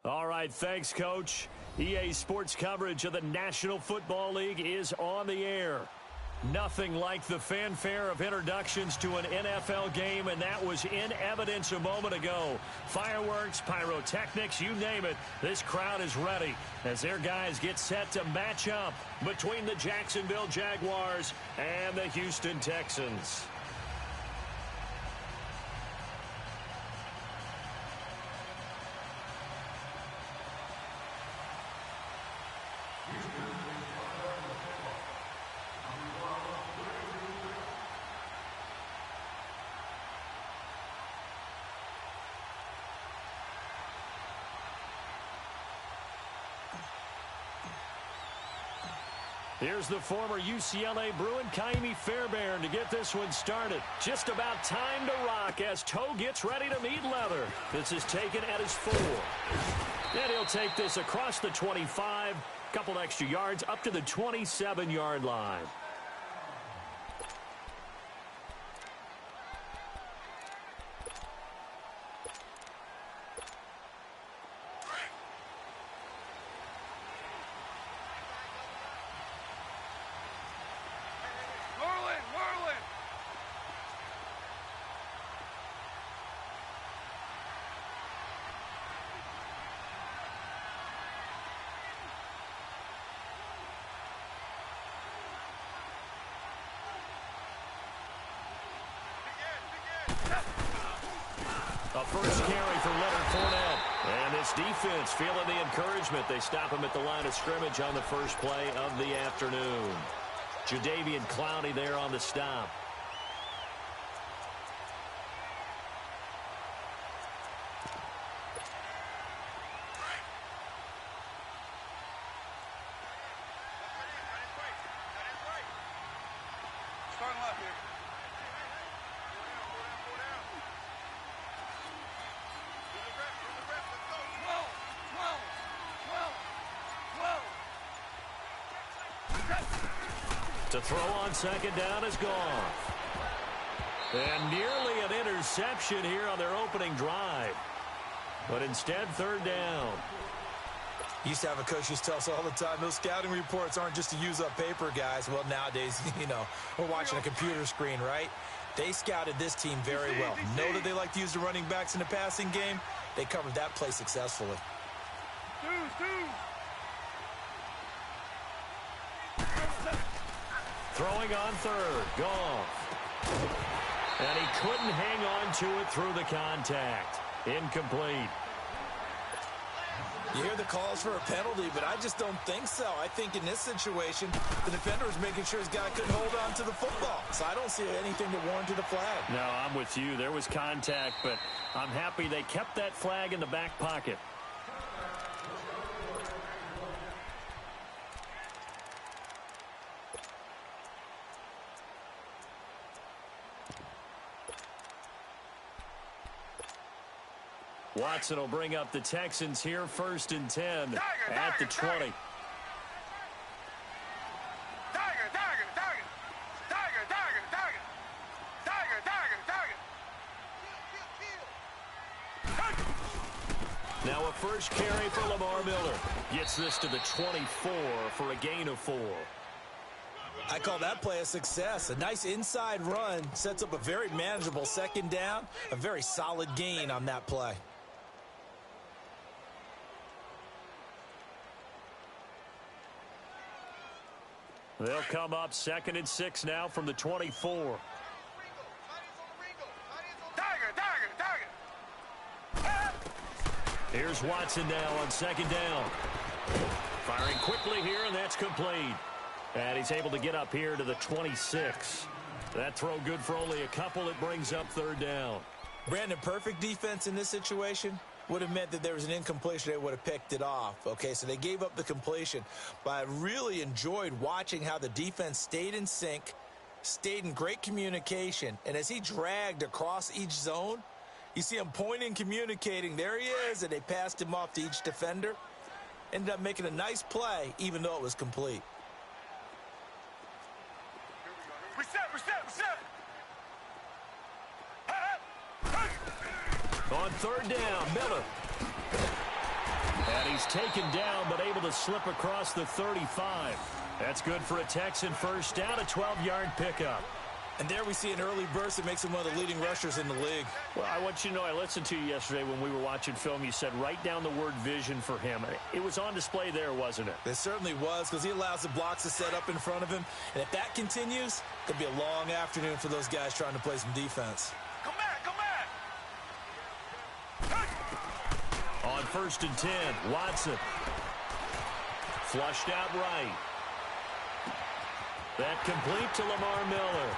All right, thanks, Coach. EA Sports coverage of the National Football League is on the air. Nothing like the fanfare of introductions to an NFL game, and that was in evidence a moment ago. Fireworks, pyrotechnics, you name it, this crowd is ready as their guys get set to match up between the Jacksonville Jaguars and the Houston Texans. Here's the former UCLA Bruin, Kaimi Fairbairn, to get this one started. Just about time to rock as Toe gets ready to meet leather. This is taken at his 4. And he'll take this across the 25, couple extra yards up to the 27-yard line. A first carry for Leonard Fournette. And this defense feeling the encouragement. They stop him at the line of scrimmage on the first play of the afternoon. Jadeveon Clowney there on the stop. To throw on second down is gone. And nearly an interception here on their opening drive. But instead, third down. Used to have a coach used to tell us all the time, those scouting reports aren't just to use up paper, guys. Well, nowadays, we're watching a computer screen, right? They scouted this team very well. Know that they like to use the running backs in the passing game. They covered that play successfully. Throwing on third, Goff. And he couldn't hang on to it through the contact. Incomplete. You hear the calls for a penalty, but I just don't think so. I think in this situation, the defender was making sure his guy couldn't hold on to the football. So I don't see anything that warranted a flag. No, I'm with you. There was contact, but I'm happy they kept that flag in the back pocket. Watson will bring up the Texans here, 1st and 10 at the 20. Now a first carry for Lamar Miller. Gets this to the 24 for a gain of 4. I call that play a success. A nice inside run sets up a very manageable second down. A very solid gain on that play. They'll come up 2nd and 6 now from the 24. Here's Watson now on 2nd down. Firing quickly here, and that's complete. And he's able to get up here to the 26. That throw good for only a couple. It brings up 3rd down. Brandon, perfect defense in this situation would have meant that there was an incompletion. They would have picked it off. Okay, so they gave up the completion. But I really enjoyed watching how the defense stayed in sync, stayed in great communication. And as he dragged across each zone, you see him pointing, communicating. There he is, and they passed him off to each defender. Ended up making a nice play, even though it was complete. On 3rd down, Miller. And he's taken down, but able to slip across the 35. That's good for a Texan first down, a 12-yard pickup. And there we see an early burst that makes him one of the leading rushers in the league. Well, I want you to know, I listened to you yesterday when we were watching film. You said write down the word vision for him. It was on display there, wasn't it? It certainly was, because he allows the blocks to set up in front of him. And if that continues, it could be a long afternoon for those guys trying to play some defense. Come back, come back. On 1st and 10, Watson. Flushed out right. That complete to Lamar Miller.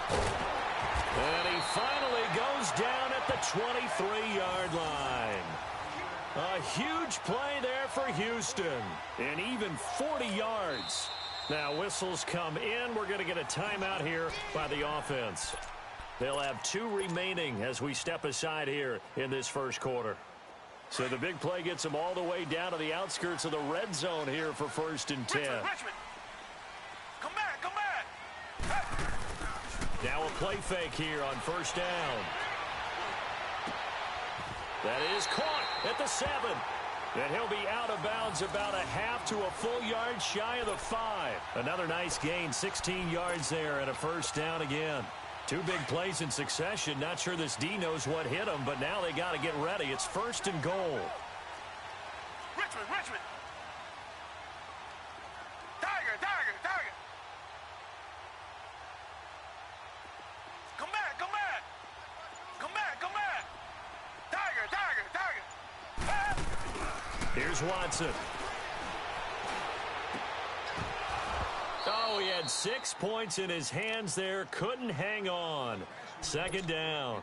And he finally goes down at the 23-yard line. A huge play there for Houston. And even 40 yards. Now whistles come in. We're going to get a timeout here by the offense. They'll have 2 remaining as we step aside here in this first quarter. So the big play gets them all the way down to the outskirts of the red zone here for 1st and 10. Richmond. Come back, come back. Now a play fake here on 1st down. That is caught at the 7. And he'll be out of bounds about a half to a full yard shy of the 5. Another nice gain, 16 yards there and a 1st down again. 2 big plays in succession. Not sure this D knows what hit him, but now they got to get ready. It's 1st and goal. Richmond, Richmond. Tiger, Tiger, Tiger. Come back, come back. Come back, come back. Tiger, Tiger, Tiger. Here's Watson. Oh, he had 6 points in his hands there. Couldn't hang on. 2nd down.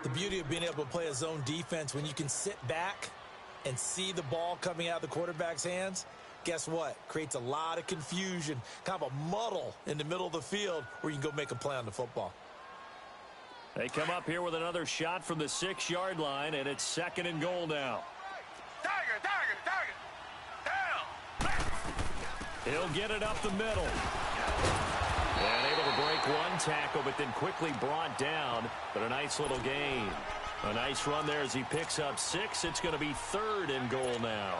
The beauty of being able to play a zone defense when you can sit back and see the ball coming out of the quarterback's hands, guess what? Creates a lot of confusion, kind of a muddle in the middle of the field where you can go make a play on the football. They come up here with another shot from the 6-yard line, and it's 2nd and goal now. Tiger, Tiger, Tiger. Down. He'll get it up the middle. And able to break one tackle, but then quickly brought down. But a nice little gain. A nice run there as he picks up 6. It's going to be 3rd and goal now.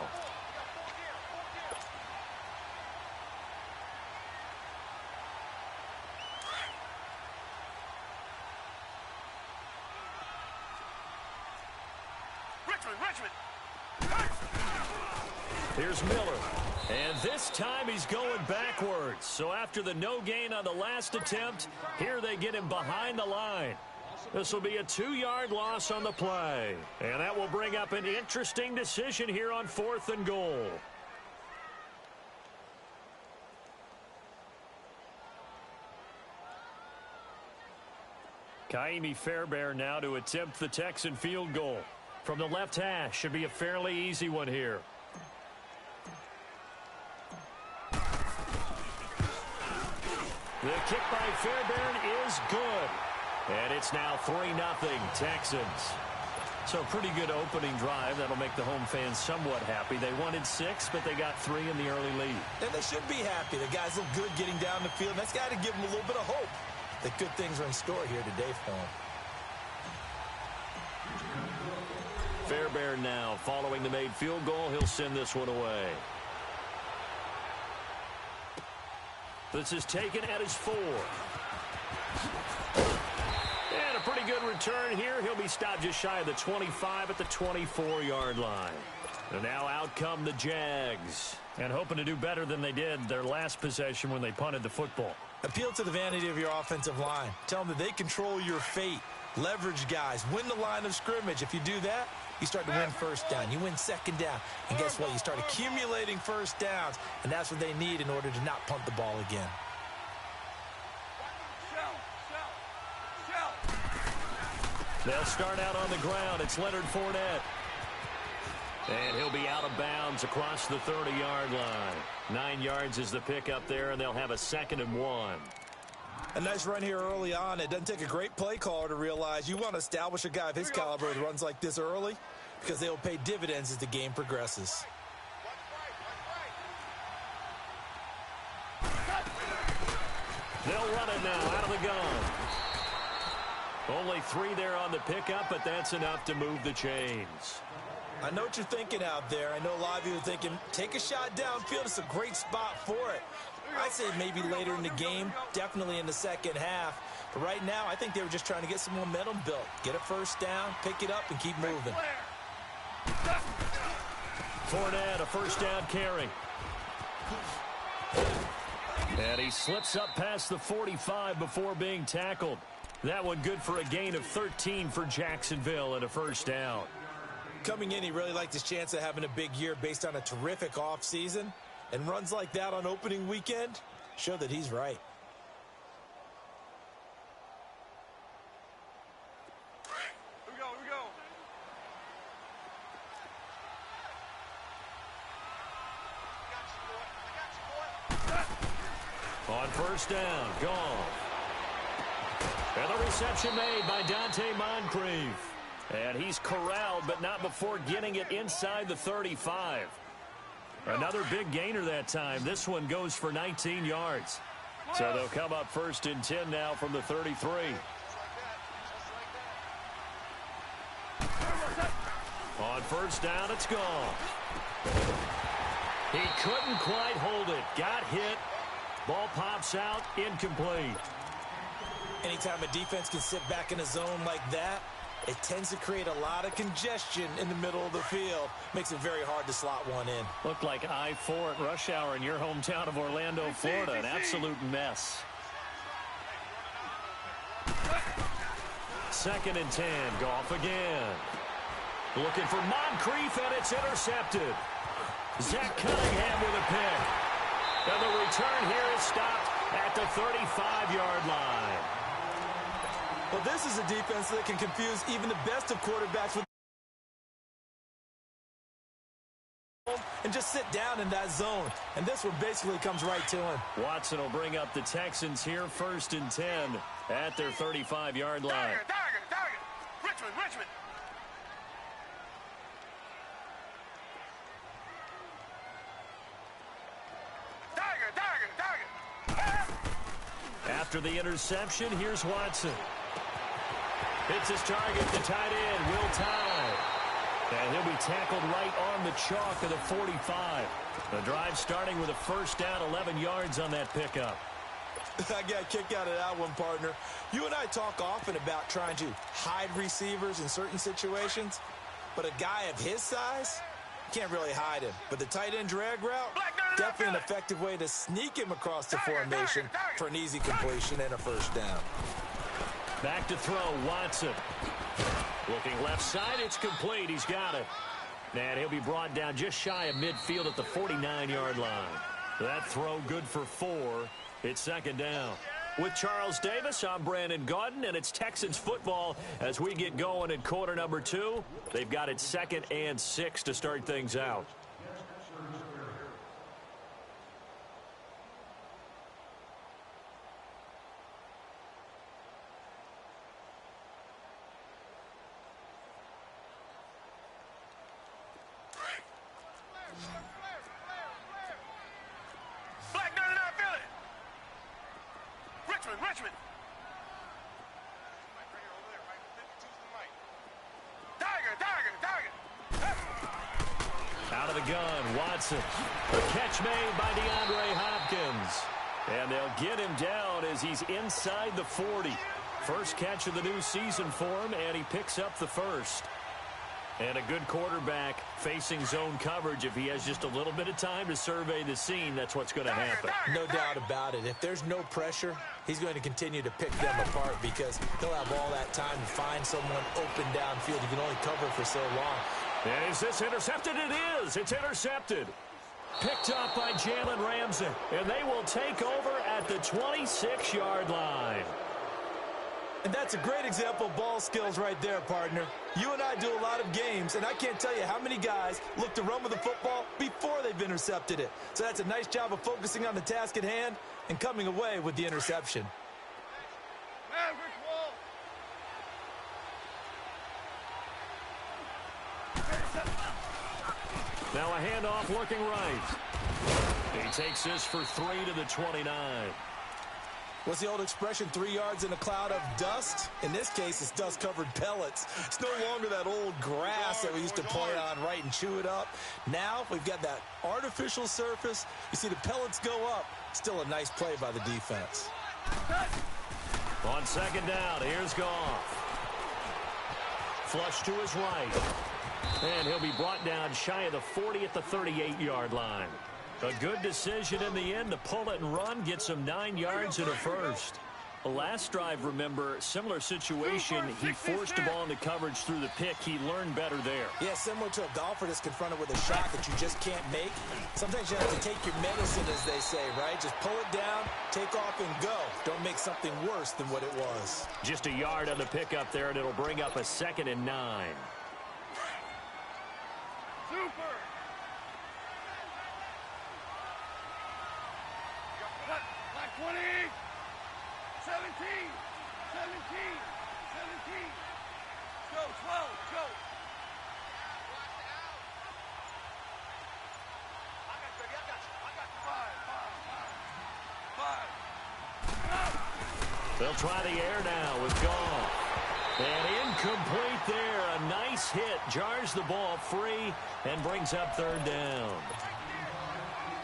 Richmond, Richmond. Here's Miller. And this time he's going backwards. So after the no gain on the last attempt, here they get him behind the line. This will be a 2-yard loss on the play. And that will bring up an interesting decision here on 4th and goal. Kaimi Fairbairn now to attempt the Texan field goal. From the left hash, should be a fairly easy one here. The kick by Fairbairn is good. And it's now 3-0 Texans. So pretty good opening drive. That'll make the home fans somewhat happy. They wanted 6, but they got 3 in the early lead. And they should be happy. The guys look good getting down the field. That's got to give them a little bit of hope that good things are in store here today for them. Fairbairn now following the made field goal. He'll send this one away. This is taken at his 4. And a pretty good return here. He'll be stopped just shy of the 25 at the 24-yard line. And now out come the Jags. And hoping to do better than they did their last possession when they punted the football. Appeal to the vanity of your offensive line. Tell them that they control your fate. Leverage guys. Win the line of scrimmage. If you do that, you start to win 1st down. You win 2nd down. And guess what? You start accumulating 1st downs. And that's what they need in order to not punt the ball again. They'll start out on the ground. It's Leonard Fournette. And he'll be out of bounds across the 30-yard line. 9 yards is the pickup there, and they'll have a 2nd and 1. A nice run here early on. It doesn't take a great play caller to realize you want to establish a guy of his caliber that runs like this early because they will pay dividends as the game progresses. They'll run it now out of the gun. Only 3 there on the pickup, but that's enough to move the chains. I know what you're thinking out there. I know a lot of you are thinking, take a shot downfield. It's a great spot for it. I'd say maybe later in the game, definitely in the second half. But right now, I think they were just trying to get some momentum built. Get a first down, pick it up, and keep moving. Fournette, a first down carry. And he slips up past the 45 before being tackled. That one good for a gain of 13 for Jacksonville and a first down. Coming in, he really liked his chance of having a big year based on a terrific offseason. And runs like that on opening weekend show that he's right. Here we go, here we go. I got you, boy. On first down, gone. And the reception made by Dante Moncrief. And he's corralled, but not before getting it inside the 35. Another big gainer that time. This one goes for 19 yards. So they'll come up first and 10 now from the 33. On first down, it's gone. He couldn't quite hold it. Got hit. Ball pops out, incomplete. Anytime a defense can sit back in a zone like that, it tends to create a lot of congestion in the middle of the field. Makes it very hard to slot one in. Looked like I-4 at rush hour in your hometown of Orlando, Florida. An absolute mess. Second and 10. Goff again. Looking for Moncrief, and it's intercepted. Zach Cunningham with a pick. And the return here is stopped at the 35-yard line. Well, this is a defense that can confuse even the best of quarterbacks with and just sit down in that zone. And this one basically comes right to him. Watson will bring up the Texans here first and 10 at their 35-yard line. Target. Richmond. Target. After the interception, here's Watson. Hits his target, the tight end, Will Tye. And he'll be tackled right on the chalk of the 45. The drive starting with a first down, 11 yards on that pickup. I got a kick out of that one, partner. You and I talk often about trying to hide receivers in certain situations, but a guy of his size, can't really hide him. But the tight end drag route, definitely an effective way to sneak him across the formation for an easy completion and a first down. Back to throw, Watson. Looking left side, it's complete. He's got it. And he'll be brought down just shy of midfield at the 49-yard line. That throw good for 4. It's second down. With Charles Davis, I'm Brandon Gaudin, and it's Texans football as we get going in quarter number 2. They've got it second and 6 to start things out. Richmond. Target. Out of the gun, Watson. A catch made by DeAndre Hopkins. And they'll get him down as he's inside the 40. First catch of the new season for him, and he picks up the first. And a good quarterback facing zone coverage. If he has just a little bit of time to survey the scene, that's what's going to happen. No doubt about it. If there's no pressure, he's going to continue to pick them apart because he'll have all that time to find someone open downfield. He can only cover for so long. And is this intercepted? It is. It's intercepted. Picked up by Jalen Ramsey. And they will take over at the 26-yard line. And that's a great example of ball skills right there, partner. You and I do a lot of games, and I can't tell you how many guys look to run with the football before they've intercepted it. So that's a nice job of focusing on the task at hand and coming away with the interception. Now a handoff looking right. He takes this for 3 to the 29. What's the old expression, 3 yards in a cloud of dust? In this case, it's dust-covered pellets. It's no longer that old grass that we used to play on, right, and chew it up. Now we've got that artificial surface. You see the pellets go up. Still a nice play by the defense. On second down, here's Goff. Flush to his right. And he'll be brought down shy of the 40 at the 38-yard line. A good decision in the end to pull it and run, get some 9 yards and a first. The last drive, remember, similar situation. He forced the ball into coverage through the pick. He learned better there. Yeah, similar to a golfer that's confronted with a shot that you just can't make. Sometimes you have to take your medicine, as they say, right? Just pull it down, take off, and go. Don't make something worse than what it was. Just a yard on the pickup there, and it'll bring up a 2nd and 9. Super! Like 20! 17! 17! 17! Go, 12, go! I got you, baby, I got you. 5. They'll try the air now with Goff. And incomplete there. A nice hit. Jars the ball free and brings up 3rd down.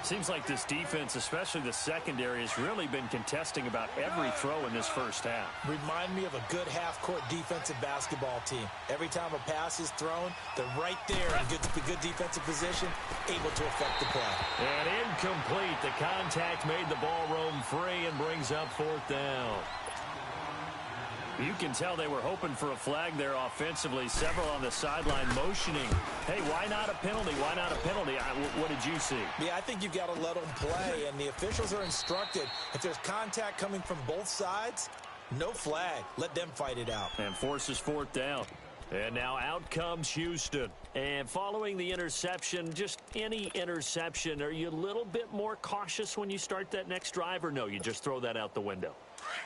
Seems like this defense, especially the secondary, has really been contesting about every throw in this first half. Remind me of a good half-court defensive basketball team. Every time a pass is thrown, they're right there in good defensive position, able to affect the play. And incomplete. The contact made the ball roam free and brings up 4th down. You can tell they were hoping for a flag there offensively. Several on the sideline motioning. Hey, why not a penalty? Why not a penalty? What did you see? Yeah, I think you've got to let them play, and the officials are instructed. If there's contact coming from both sides, no flag. Let them fight it out. And forces 4th down. And now out comes Houston. And following the interception, just any interception, are you a little bit more cautious when you start that next drive, or no, you just throw that out the window?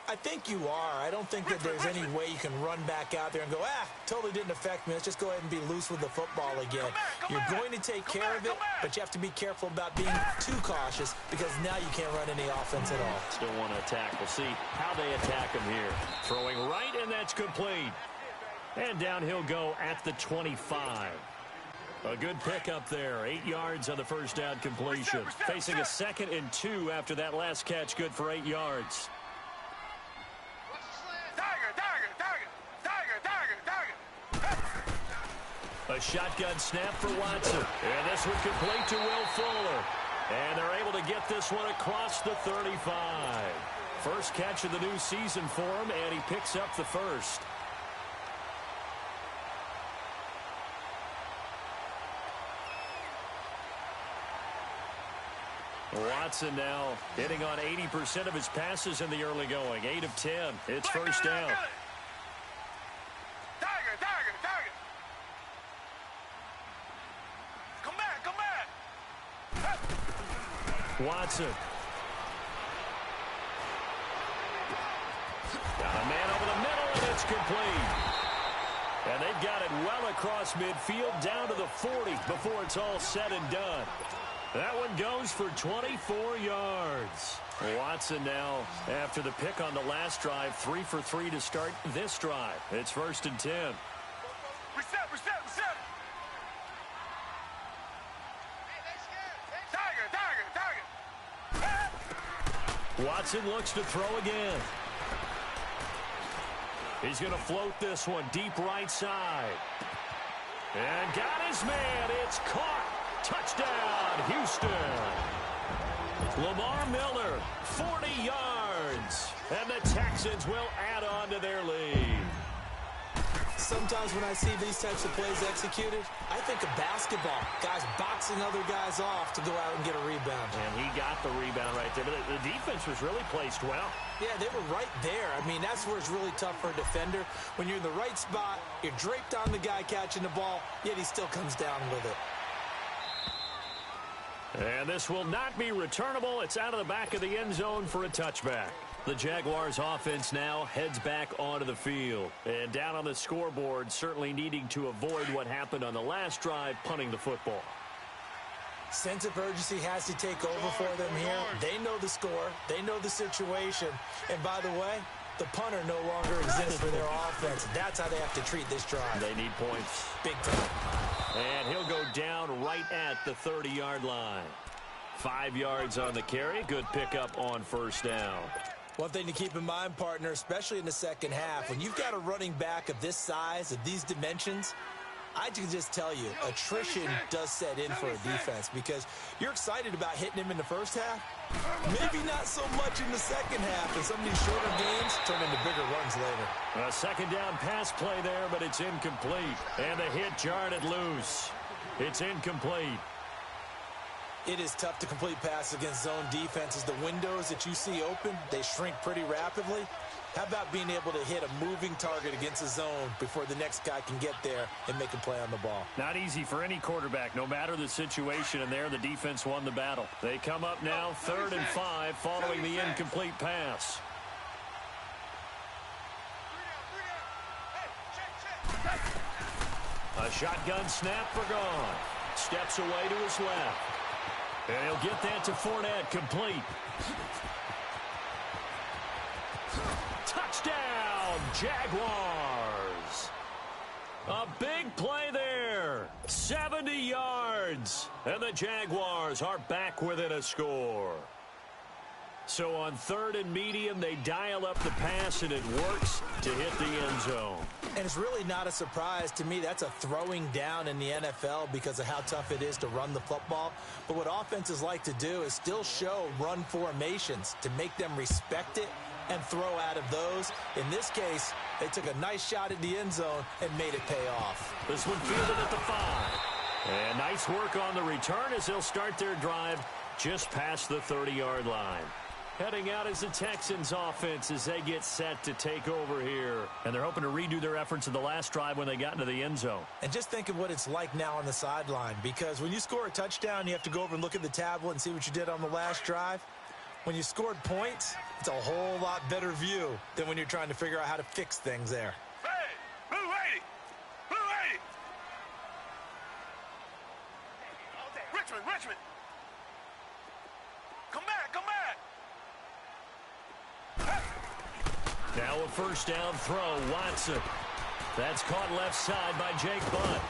I think you are. I don't think that there's any way you can run back out there and go, totally didn't affect me. Let's just go ahead and be loose with the football again. You're going to take care of it, but you have to be careful about being too cautious because now you can't run any offense at all. Still want to attack. We'll see how they attack him here. Throwing right, and that's complete. And down he'll go at the 25. A good pickup there. 8 yards on the first down completion. Facing a 2nd and 2 after that last catch. Good for 8 yards. A shotgun snap for Watson. And this one complete to Will Fuller. And they're able to get this one across the 35. First catch of the new season for him, and he picks up the first. Watson now hitting on 80% of his passes in the early going. 8 of 10. It's first down. Watson. Got a man over the middle, and it's complete. And they've got it well across midfield, down to the 40 before it's all said and done. That one goes for 24 yards. Watson now, after the pick on the last drive, 3 for 3 to start this drive. It's 1st and 10. Reset. Watson looks to throw again. He's going to float this one deep right side. And got his man. It's caught. Touchdown, Houston. Lamar Miller, 40 yards. And the Texans will add on to their lead. Sometimes when I see these types of plays executed, I think of basketball. Guys boxing other guys off to go out and get a rebound. And he got the rebound right there. But the defense was really placed well. Yeah, they were right there. I mean, that's where it's really tough for a defender. When you're in the right spot, you're draped on the guy catching the ball, yet he still comes down with it. And this will not be returnable. It's out of the back of the end zone for a touchback. The Jaguars offense now heads back onto the field. And down on the scoreboard, certainly needing to avoid what happened on the last drive, punting the football. Sense of urgency has to take over for them here. They know the score. They know the situation. And by the way, the punter no longer exists for their offense. That's how they have to treat this drive. They need points. Big time. And he'll go down right at the 30-yard line. 5 yards on the carry. Good pickup on first down. One thing to keep in mind, partner, especially in the second half, when you've got a running back of this size, of these dimensions, I can just tell you, attrition does set in for a defense because you're excited about hitting him in the first half. Maybe not so much in the second half, and some of these shorter games turn into bigger runs later. A second down pass play there, but it's incomplete. And the hit jarred it loose. It's incomplete. It is tough to complete passes against zone defenses. The windows that you see open, they shrink pretty rapidly. How about being able to hit a moving target against a zone before the next guy can get there and make a play on the ball? Not easy for any quarterback, no matter the situation, and there the defense won the battle. They come up now 3rd and 5 following the incomplete pass. A shotgun snap for Gone. Steps away to his left. And he'll get that to Fournette, complete. Touchdown, Jaguars. A big play there. 70 yards. And the Jaguars are back within a score. So on 3rd and medium, they dial up the pass, and it works to hit the end zone. And it's really not a surprise to me. That's a throwing down in the NFL because of how tough it is to run the football. But what offenses like to do is still show run formations to make them respect it and throw out of those. In this case, they took a nice shot at the end zone and made it pay off. This one fielded at the 5. And nice work on the return as they'll start their drive just past the 30-yard line. Heading out is the Texans offense as they get set to take over here. And they're hoping to redo their efforts in the last drive when they got into the end zone. And just think of what it's like now on the sideline, because when you score a touchdown, you have to go over and look at the tablet and see what you did on the last drive. When you scored points, it's a whole lot better view than when you're trying to figure out how to fix things there. Hey, Blue 80! Blue 80! Richmond! Come back! Now a first down throw, Watson. That's caught left side by Jake Butt.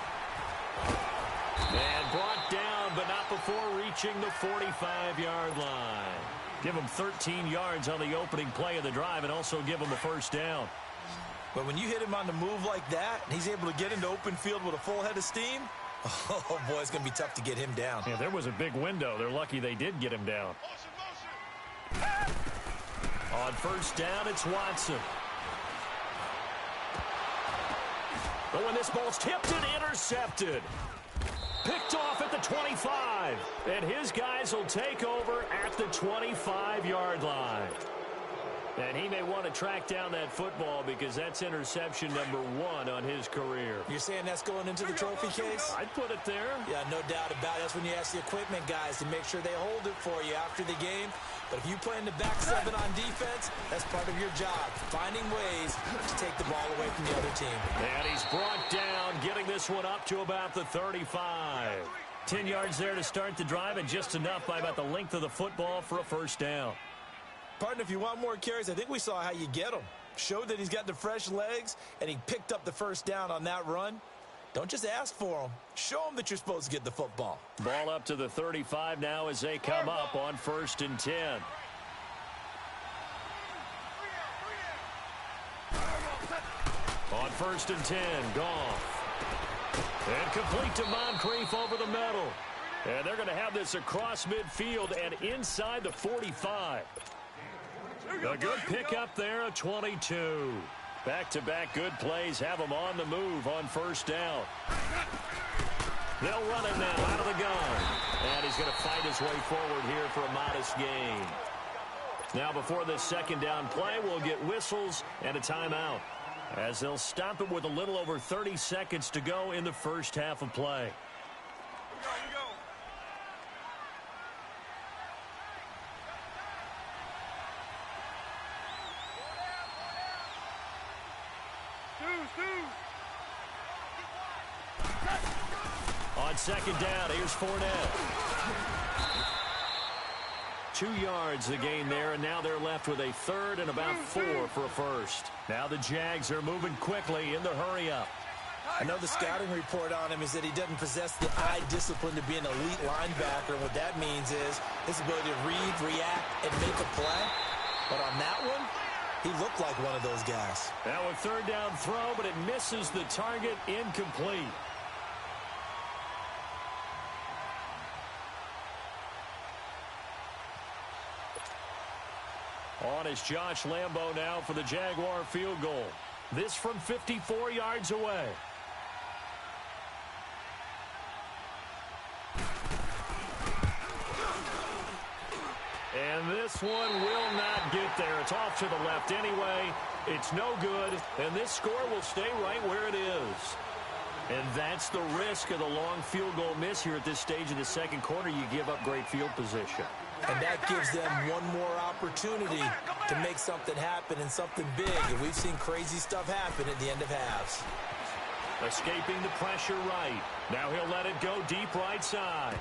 And brought down, but not before reaching the 45-yard line. Give him 13 yards on the opening play of the drive and also give him a first down. But when you hit him on the move like that, and he's able to get into open field with a full head of steam, oh, boy, it's going to be tough to get him down. Yeah, there was a big window. They're lucky they did get him down. On first down, it's Watson. But when this ball's tipped and intercepted. Picked off at the 25. And his guys will take over at the 25-yard line. And he may want to track down that football because that's interception number 1 on his career. You're saying that's going into the trophy case? I'd put it there. Yeah, no doubt about it. That's when you ask the equipment guys to make sure they hold it for you after the game. But if you play in the back 7 on defense, that's part of your job, finding ways to take the ball away from the other team. And he's brought down, getting this one up to about the 35. 10 yards there to start the drive, and just enough by about the length of the football for a first down. Partner, if you want more carries, I think we saw how you get them. Showed that he's got the fresh legs, and he picked up the first down on that run. Don't just ask for them. Show them that you're supposed to get the football. Ball up to the 35 now as they come up on 1st and 10. On 1st and 10, Goff. And complete to Moncrief over the middle. And they're going to have this across midfield and inside the 45. A good pickup there, a 22. Back-to-back good plays have them on the move on first down. They'll run it now out of the gun. And he's going to fight his way forward here for a modest gain. Now before this second down play, we'll get whistles and a timeout, as they'll stop it with a little over 30 seconds to go in the first half of play. On second down, here's Fournette. 2 yards the gain there, and now they're left with a third and about 4 for a first. Now the Jags are moving quickly in the hurry-up. I know the scouting report on him is that he doesn't possess the eye discipline to be an elite linebacker, and what that means is his ability to read, react, and make a play. But on that one, he looked like one of those guys. Now a third down throw, but it misses the target, incomplete. On is Josh Lambo now for the Jaguar field goal. This from 54 yards away. And this one will not get there. It's off to the left anyway. It's no good, and this score will stay right where it is. And that's the risk of the long field goal miss here at this stage of the second quarter. You give up great field position. And that gives them one more opportunity to make something happen and something big. And we've seen crazy stuff happen at the end of halves. Escaping the pressure right. Now he'll let it go deep right side.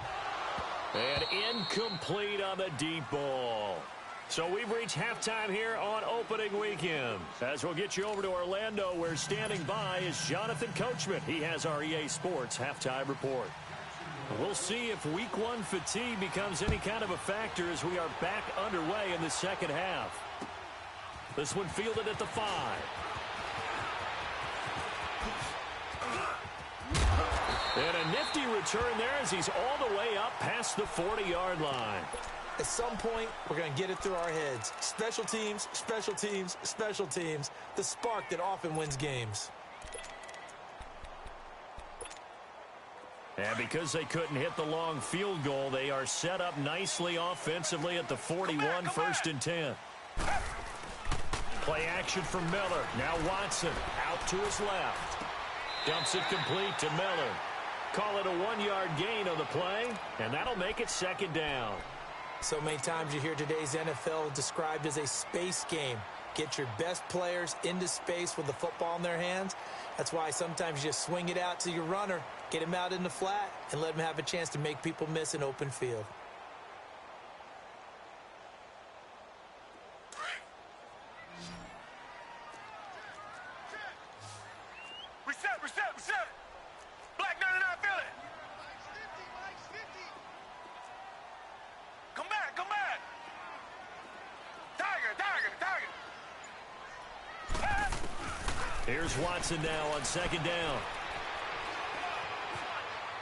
And incomplete on the deep ball. So we've reached halftime here on opening weekend. As we'll get you over to Orlando, where standing by is Jonathan Coachman. He has our EA Sports halftime report. We'll see if week one fatigue becomes any kind of a factor as we are back underway in the second half. This one fielded at the 5. And a nifty return there as he's all the way up past the 40-yard line. At some point, we're going to get it through our heads. Special teams, special teams, special teams. The spark that often wins games. And because they couldn't hit the long field goal, they are set up nicely offensively at the 41, first and 10. Play action from Miller. Now Watson out to his left. Dumps it complete to Miller. Call it a 1-yard gain on the play, and that'll make it second down. So many times you hear today's NFL described as a space game. Get your best players into space with the football in their hands. That's why sometimes you just swing it out to your runner, get him out in the flat, and let him have a chance to make people miss an open field. Reset. Black 99 Philly. Come back. Tiger. Here's Watson now on second down.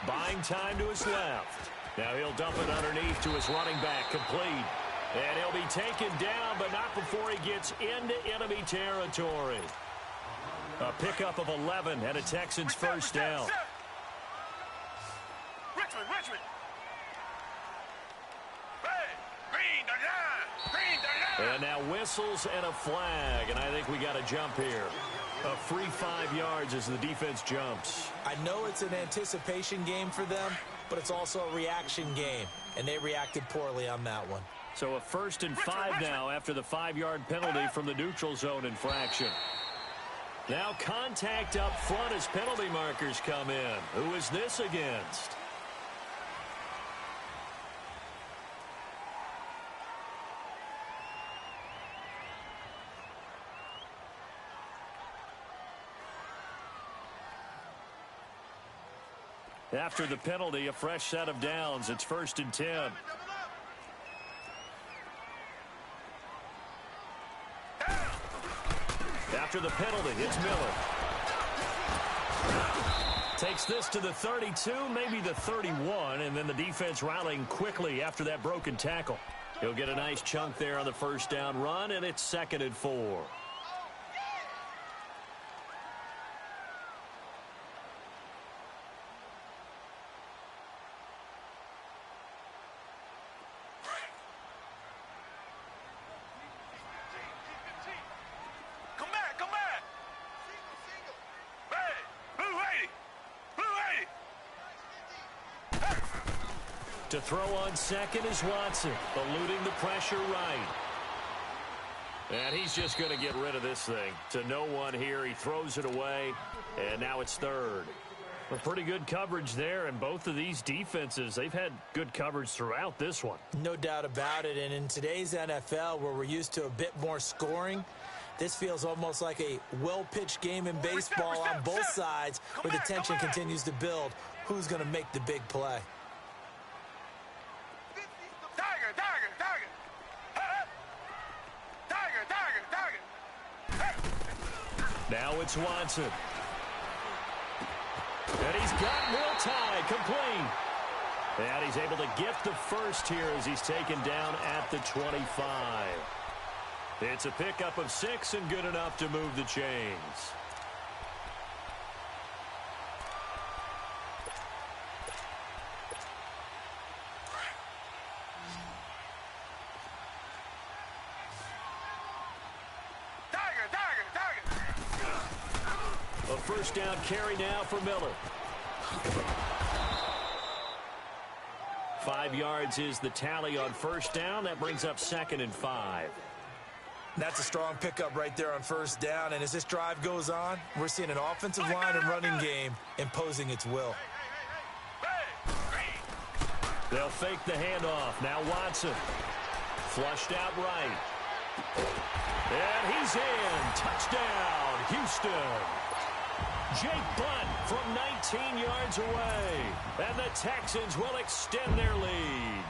Buying time to his left. Now he'll dump it underneath to his running back, complete. And he'll be taken down, but not before he gets into enemy territory. A pickup of 11 and a Texans first down. Richmond. Hey, green. And now whistles and a flag, and I think we got a jump here. A free 5 yards as the defense jumps. I know it's an anticipation game for them, but it's also a reaction game, and they reacted poorly on that one. So a first and 5 now after the 5-yard penalty from the neutral zone infraction. Now contact up front as penalty markers come in. Who is this against? After the penalty, a fresh set of downs. It's first and 10. After the penalty, it's Miller. Takes this to the 32, maybe the 31, and then the defense rallying quickly after that broken tackle. He'll get a nice chunk there on the first down run, and it's second and 4. To throw on second is Watson, eluding the pressure right. And he's just going to get rid of this thing. To no one here, he throws it away, and now it's third. A pretty good coverage there, and both of these defenses, they've had good coverage throughout this one. No doubt about it, and in today's NFL, where we're used to a bit more scoring, this feels almost like a well-pitched game in baseball on both sides, where the tension continues to build. Who's going to make the big play? Tiger, tiger, tiger. Tiger, tiger, tiger. Now it's Watson. And he's got Will Tye complete. And he's able to get the first here as he's taken down at the 25. It's a pickup of 6 and good enough to move the chains. A first down carry now for Miller. 5 yards is the tally on first down. That brings up 2nd and 5. That's a strong pickup right there on first down. And as this drive goes on, we're seeing an offensive line and running game imposing its will. They'll fake the handoff. Now Watson. Flushed out right. And he's in. Touchdown, Houston. Jake Butt from 19 yards away. And the Texans will extend their lead.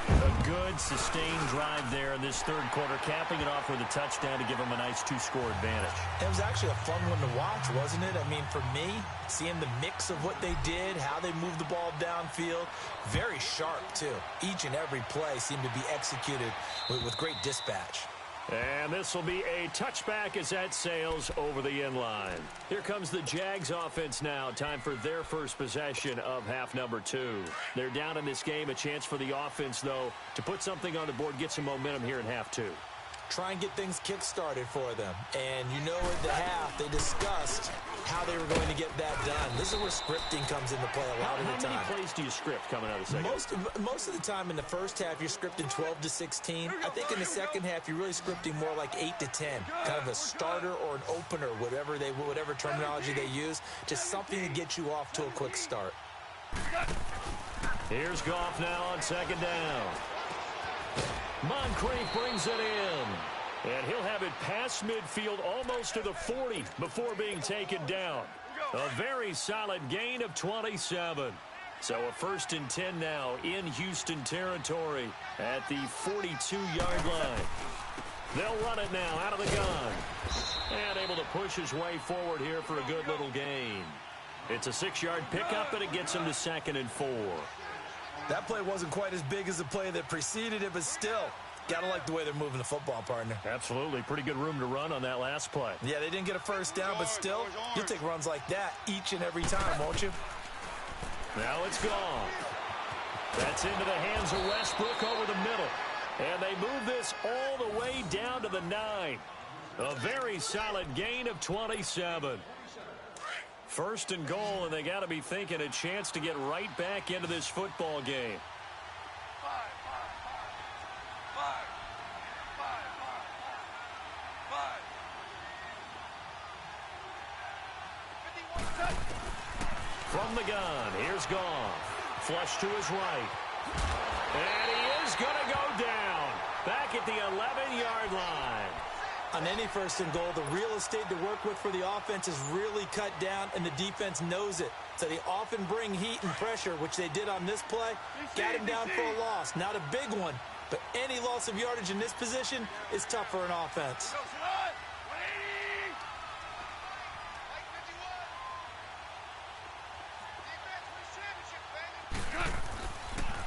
A good, sustained drive there in this third quarter, capping it off with a touchdown to give them a nice 2-score advantage. It was actually a fun one to watch, wasn't it? I mean, for me, seeing the mix of what they did, how they moved the ball downfield, very sharp, too. Each and every play seemed to be executed with great dispatch. And this will be a touchback as that sails over the end line. Here comes the Jags offense now. Time for their first possession of half number 2. They're down in this game. A chance for the offense, though, to put something on the board, get some momentum here in half 2. Try and get things kick-started for them. And you know at the half, they discussed how they were going to get that done. This is where scripting comes into play a lot of the time. How many plays do you script coming out of the second? Most of the time in the first half, you're scripting 12 to 16. I think in the second half, you're really scripting more like 8 to 10. Kind of a starter or an opener, whatever terminology they use. Just something to get you off to a quick start. Here's Goff now on second down. Moncrief brings it in. And he'll have it past midfield almost to the 40 before being taken down. A very solid gain of 27. So a 1st and 10 now in Houston territory at the 42-yard line. They'll run it now out of the gun. And able to push his way forward here for a good little gain. It's a 6-yard pickup, and it gets him to 2nd and 4. That play wasn't quite as big as the play that preceded it, but still, got to like the way they're moving the football, partner. Absolutely. Pretty good room to run on that last play. Yeah, they didn't get a first down, but still, you'll take runs like that each and every time, won't you? Now it's gone. That's into the hands of Westbrook over the middle. And they move this all the way down to the 9. A very solid gain of 27. 1st and goal, and they got to be thinking a chance to get right back into this football game. From the gun, here's Goff. Flush to his right. And he is going to go down. Back at the 11-yard line. On any 1st and goal, the real estate to work with for the offense is really cut down, and the defense knows it. So they often bring heat and pressure, which they did on this play. Got him down for a loss. Not a big one, but any loss of yardage in this position is tough for an offense.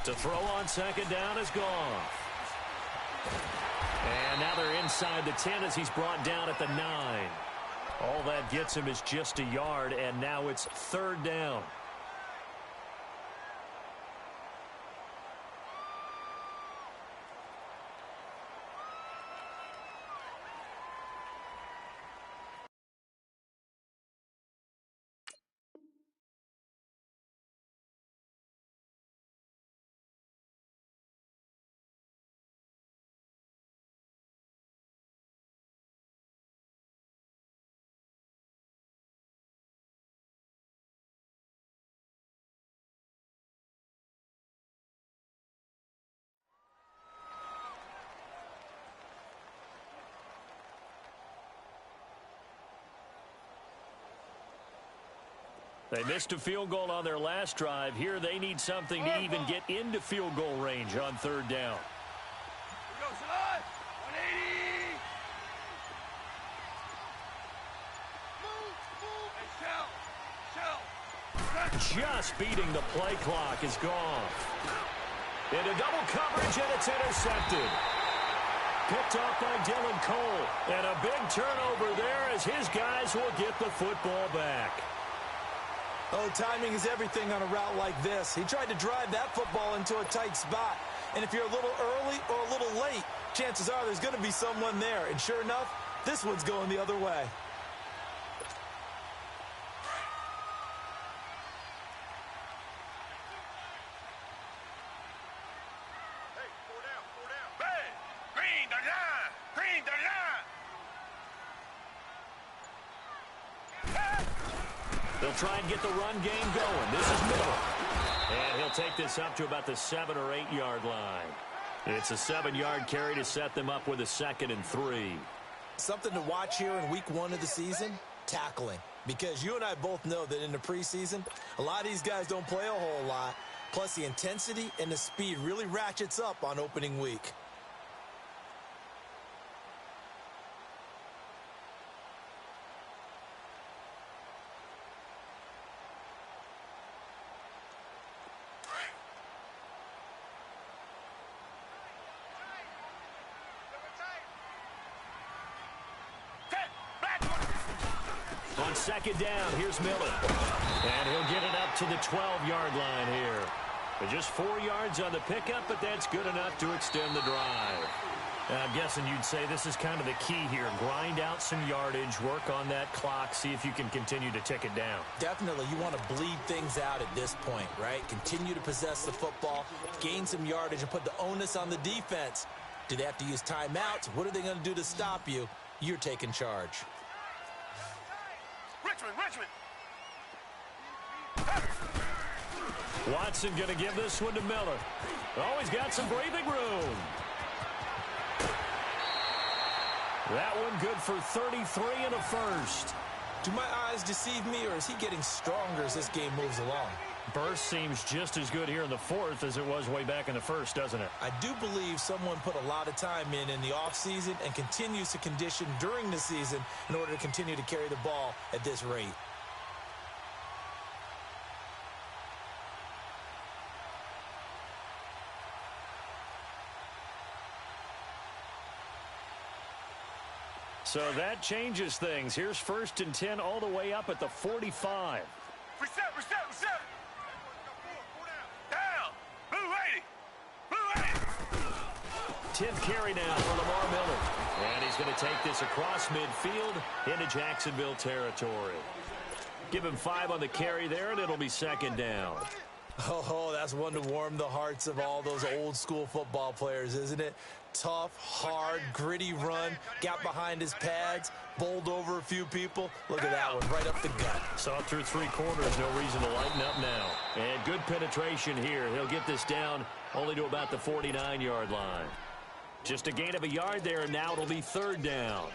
To throw on second down is Goff. And now they're inside the 10 as he's brought down at the 9. All that gets him is just a yard, and now it's 3rd down. They missed a field goal on their last drive. Here they need something to even get into field goal range on third down. Just beating the play clock is gone. Into double coverage, and it's intercepted. Picked off by Dylan Cole. And a big turnover there as his guys will get the football back. Oh, timing is everything on a route like this. He tried to drive that football into a tight spot. And if you're a little early or a little late, chances are there's going to be someone there. And sure enough, this one's going the other way. They'll try and get the run game going. This is Miller. And he'll take this up to about the 7 or 8 yard line. It's a 7-yard carry to set them up with a 2nd and 3. Something to watch here in week 1 of the season, tackling. Because you and I both know that in the preseason, a lot of these guys don't play a whole lot. Plus the intensity and the speed really ratchets up on opening week. On 2nd down, here's Miller. And he'll get it up to the 12-yard line here. But just 4 yards on the pickup, but that's good enough to extend the drive. I'm guessing you'd say this is kind of the key here. Grind out some yardage, work on that clock, see if you can continue to tick it down. Definitely. You want to bleed things out at this point, right? Continue to possess the football, gain some yardage, and put the onus on the defense. Do they have to use timeouts? What are they going to do to stop you? You're taking charge. Richmond. Watson going to give this one to Miller. Oh, he's got some breathing room. That one good for 33 and a first. Do my eyes deceive me, or is he getting stronger as this game moves along? Burst seems just as good here in the 4th as it was way back in the 1st, doesn't it? I do believe someone put a lot of time in the offseason and continues to condition during the season in order to continue to carry the ball at this rate. So that changes things. Here's 1st and 10 all the way up at the 45. Reset. Down. Blue 80. 10th carry now for Lamar Miller. And he's going to take this across midfield into Jacksonville territory. Give him 5 on the carry there, and it'll be 2nd down. Oh, that's one to warm the hearts of all those old school football players, isn't it? Tough, hard, gritty run, got behind his pads, bowled over a few people. Look at that one, right up the gut. Saw it through 3 quarters, no reason to lighten up now. And good penetration here. He'll get this down only to about the 49-yard line. Just a gain of a yard there, and now it'll be 3rd down.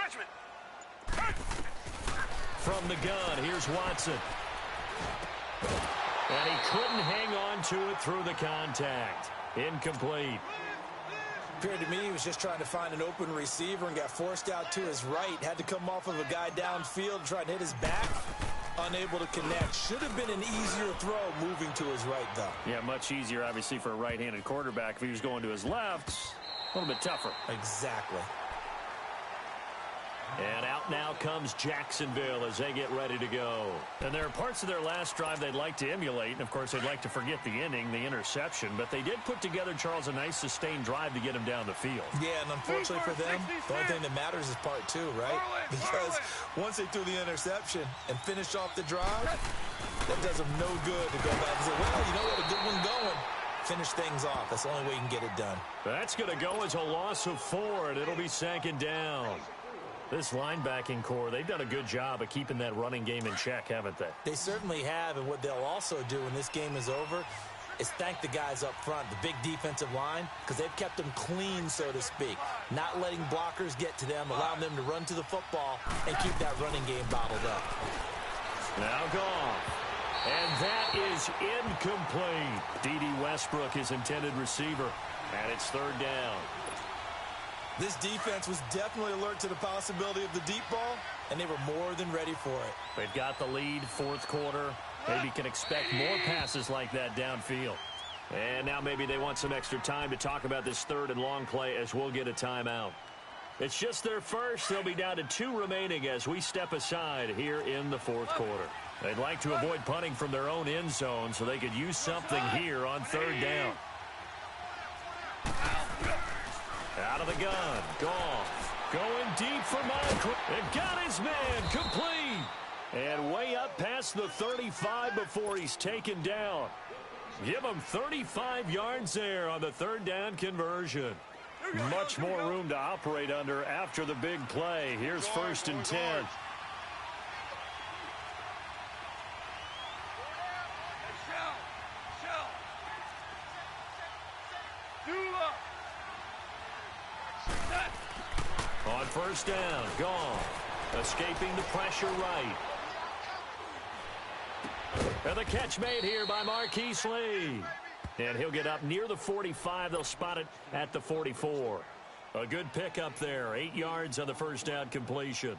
Richmond. From the gun, here's Watson. And he couldn't hang on to it through the contact. Incomplete. Appeared to me he was just trying to find an open receiver and got forced out to his right. Had to come off of a guy downfield, try to hit his back. Unable to connect. Should have been an easier throw moving to his right, though. Yeah, much easier, obviously, for a right-handed quarterback. If he was going to his left, a little bit tougher. Exactly. And out now comes Jacksonville as they get ready to go. And there are parts of their last drive they'd like to emulate. And, of course, they'd like to forget the inning, the interception. But they did put together, Charles, a nice sustained drive to get him down the field. Yeah, and unfortunately for them, the only thing that matters is part 2, right? Because once they threw the interception and finished off the drive, that does them no good to go back and say, well, you know what, a good one going. Finish things off. That's the only way you can get it done. That's going to go as a loss of 4, and it'll be 2nd down. This linebacking core, they've done a good job of keeping that running game in check, haven't they? They certainly have, and what they'll also do when this game is over is thank the guys up front, the big defensive line, because they've kept them clean, so to speak. Not letting blockers get to them, allowing them to run to the football and keep that running game bottled up. Now gone. And that is incomplete. D.D. Westbrook, his intended receiver, and it's third down. This defense was definitely alert to the possibility of the deep ball, and they were more than ready for it. They've got the lead, fourth quarter. Maybe can expect more passes like that downfield. And now maybe they want some extra time to talk about this third and long play as we'll get a timeout. It's just their first. They'll be down to 2 remaining as we step aside here in the fourth quarter. They'd like to avoid punting from their own end zone so they could use something here on third down. Out of the gun. Goff. Going deep for Moncrief. And got his man. Complete. And way up past the 35 before he's taken down. Give him 35 yards there on the third down conversion. Much more room to operate under after the big play. Here's first and 10. On first down, Goff. Escaping the pressure right. And the catch made here by Marquise Lee. And he'll get up near the 45. They'll spot it at the 44. A good pickup there. 8 yards on the first down completion.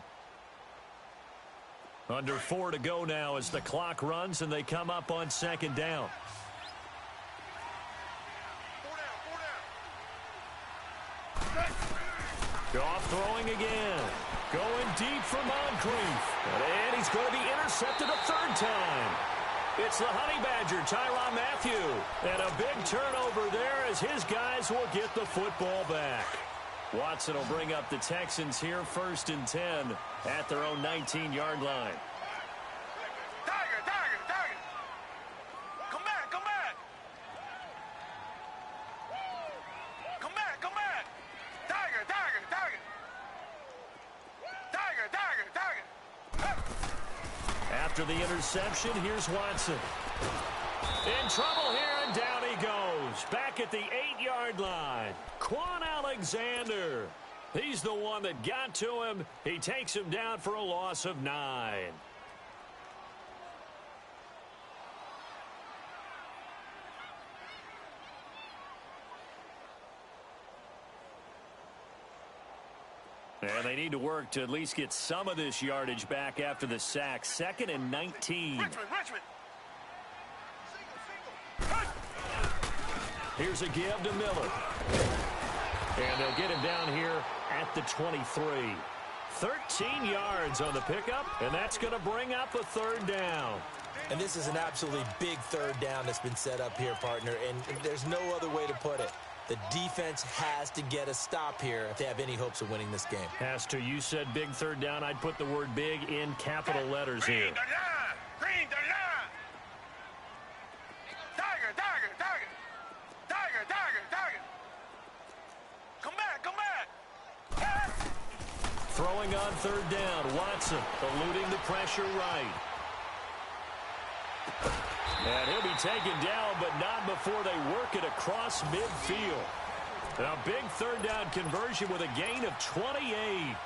Under 4 to go now as the clock runs and they come up on second down. Goff throwing again. Going deep for Moncrief. And he's going to be intercepted a third time. It's the Honey Badger, Tyrann Mathieu. And a big turnover there as his guys will get the football back. Watson will bring up the Texans here first and 10 at their own 19-yard line. Tiger. Come back. Come back. Tiger. After the interception, here's Watson. In trouble here, and down he goes. Back at the 8-yard line. Quan Alexander. He's the one that got to him. He takes him down for a loss of 9. And they need to work to at least get some of this yardage back after the sack. Second and 19. Richmond. Here's a give to Miller. And they'll get him down here at the 23. 13 yards on the pickup, and that's going to bring up a third down. And this is an absolutely big third down that's been set up here, partner, and there's no other way to put it. The defense has to get a stop here if they have any hopes of winning this game. Has to. You said big third down. I'd put the word big in capital letters here. Green the line. Tiger. Come back. Throwing on third down. Watson eluding the pressure right. And he'll be taken down, but not before they work it across midfield. A big third down conversion with a gain of 28.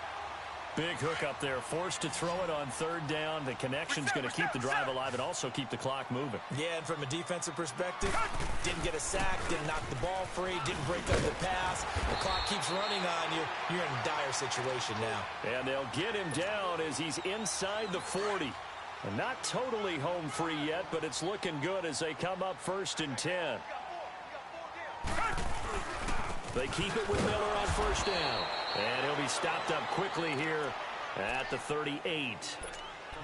Big hook up there, forced to throw it on third down. The connection's going to keep the drive alive and also keep the clock moving. Yeah, and from a defensive perspective, didn't get a sack, didn't knock the ball free, didn't break up the pass. The clock keeps running on you. You're in a dire situation now. And they'll get him down as he's inside the 40. And not totally home free yet, but it's looking good as they come up first and 10. They keep it with Miller on first down. And he'll be stopped up quickly here at the 38.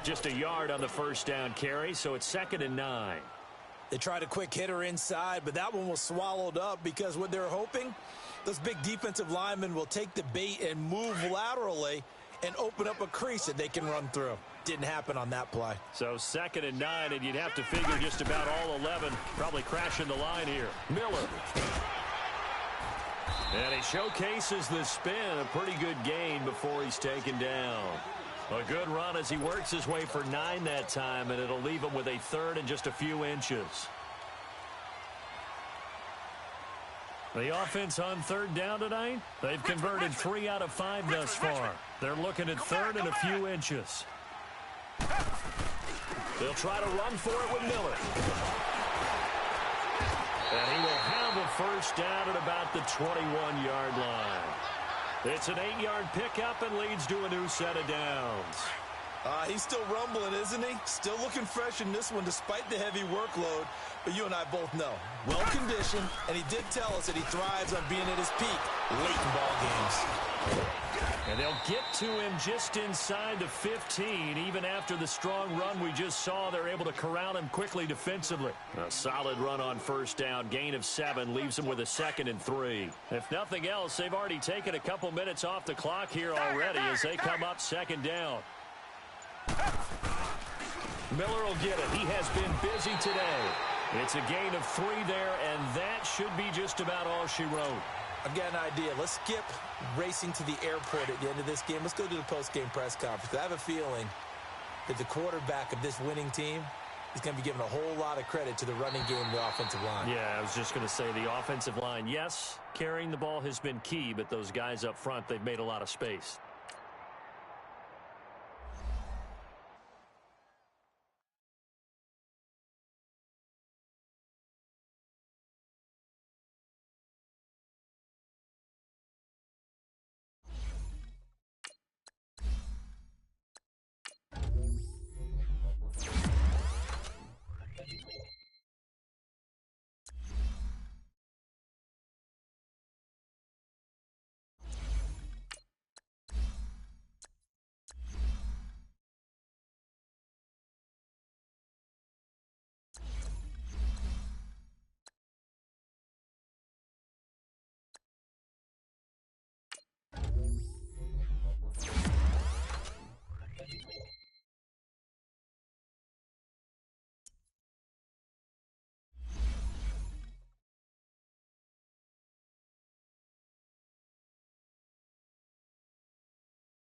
Just a yard on the first down carry, so it's second and 9. They tried a quick hitter inside, but that one was swallowed up because what they're hoping, those big defensive linemen will take the bait and move laterally and open up a crease that they can run through. Didn't happen on that play. So second and 9, and you'd have to figure just about all 11 probably crashing the line here. Miller. And he showcases the spin, a pretty good gain before he's taken down. A good run as he works his way for 9 that time, and it'll leave him with a third and just a few inches. The offense on third down tonight, they've converted 3 out of 5 thus far. They're looking at third and a few inches. They'll try to run for it with Miller. And he will have a first down at about the 21-yard line. It's an 8-yard pickup and leads to a new set of downs. He's still rumbling, isn't he? Still looking fresh in this one despite the heavy workload. But you and I both know, well-conditioned, and he did tell us that he thrives on being at his peak late in ball games. And they'll get to him just inside the 15. Even after the strong run we just saw, they're able to corral him quickly defensively. A solid run on first down. Gain of 7 leaves him with a 2nd and 3. If nothing else, they've already taken a couple minutes off the clock here already as they come up 2nd down. Miller will get it. He has been busy today. It's a gain of 3 there, and that should be just about all she wrote. I've got an idea. Let's skip racing to the airport at the end of this game. Let's go to the post-game press conference. I have a feeling that the quarterback of this winning team is going to be given a whole lot of credit to the running game and the offensive line. Yeah, I was just going to say the offensive line, yes, carrying the ball has been key, but those guys up front, they've made a lot of space.